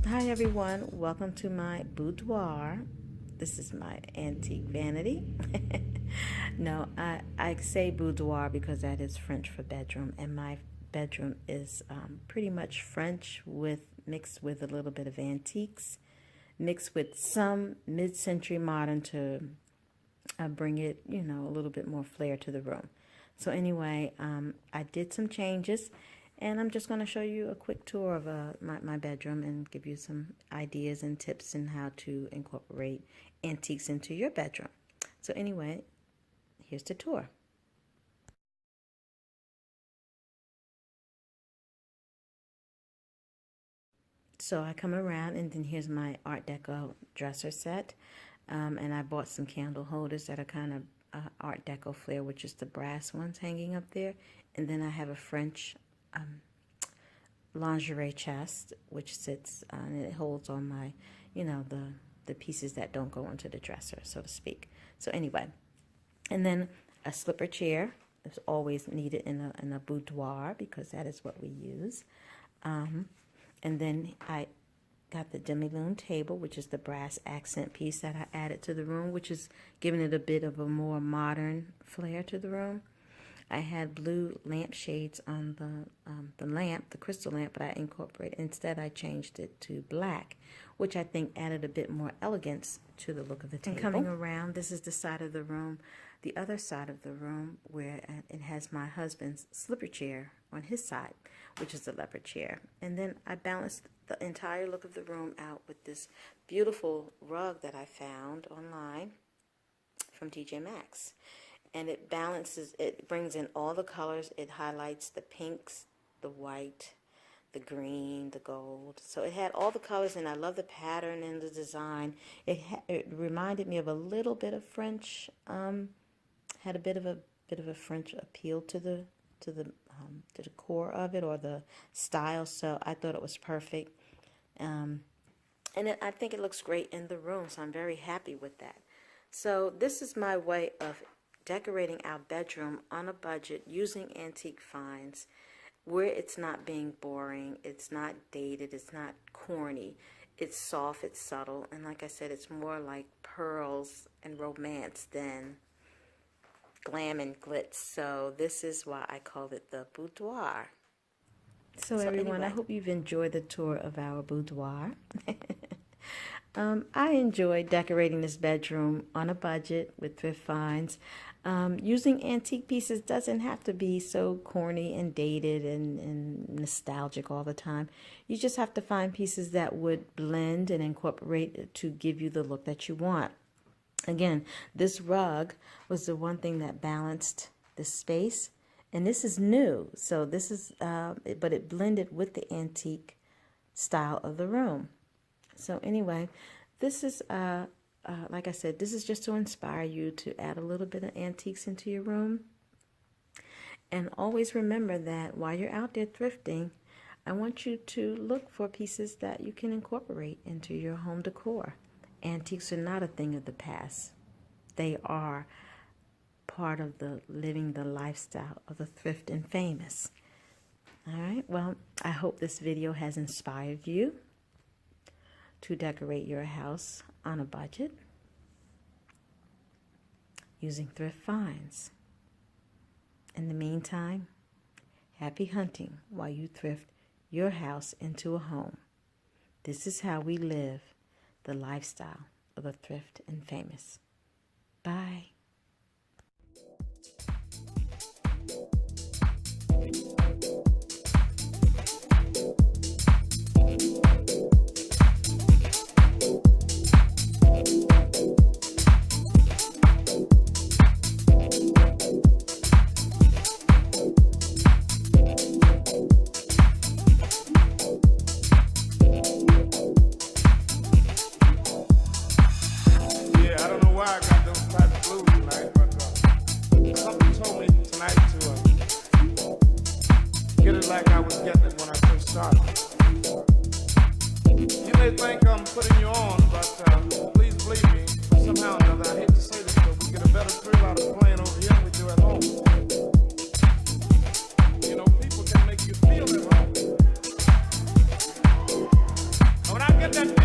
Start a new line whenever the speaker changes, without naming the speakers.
Hi everyone, welcome to my boudoir. This is my antique vanity. No, I say boudoir because that is French for bedroom, and my bedroom is pretty much French with mixed with a little bit of antiques, mixed with some mid-century modern to bring it, a little bit more flair to the room. So anyway, I did some changes. And I'm just going to show you a quick tour of my bedroom and give you some ideas and tips on how to incorporate antiques into your bedroom. So anyway, here's the tour. So I come around and then here's my Art Deco dresser set. And I bought some candle holders that are kind of Art Deco flair, which is the brass ones hanging up there. And then I have a French lingerie chest, which sits and it holds all my, the pieces that don't go into the dresser, so to speak. So anyway, and then a slipper chair is always needed in a boudoir because that is what we use. And then I got the demi-lune table, which is the brass accent piece that I added to the room, which is giving it a bit of a more modern flair to the room. I had blue lampshades on the lamp, the crystal lamp, but instead I changed it to black, which I think added a bit more elegance to the look of the table. And coming around, this is the side of the room, the other side of the room where it has my husband's slipper chair on his side, which is the leopard chair. And then I balanced the entire look of the room out with this beautiful rug that I found online from TJ Maxx. And it balances, it brings in all the colors. It highlights the pinks, the white, the green, the gold. So it had all the colors, and I love the pattern and the design. It reminded me of a little bit of French. Had a bit of a French appeal to the core of it, or the style. So I thought it was perfect. And I think it looks great in the room. So I'm very happy with that. So this is my way of decorating our bedroom on a budget using antique finds where it's not being boring, it's not dated, it's not corny, it's soft, it's subtle, and like I said, it's more like pearls and romance than glam and glitz. So this is why I called it the boudoir. So everyone, anyway, I hope you've enjoyed the tour of our boudoir. I enjoy decorating this bedroom on a budget with thrift finds. Using antique pieces doesn't have to be so corny and dated and nostalgic all the time. You just have to find pieces that would blend and incorporate to give you the look that you want. Again, this rug was the one thing that balanced the space, and this is new. So this is, but it blended with the antique style of the room. So anyway, this is, like I said, this is just to inspire you to add a little bit of antiques into your room. And always remember that while you're out there thrifting, I want you to look for pieces that you can incorporate into your home decor. Antiques are not a thing of the past. They are part of the living the lifestyle of the thrift and famous. All right, well, I hope this video has inspired you to decorate your house on a budget using thrift finds. In the meantime, happy hunting while you thrift your house into a home. This is how we live the lifestyle of the thrift and famous. Bye.
Something told me tonight to get that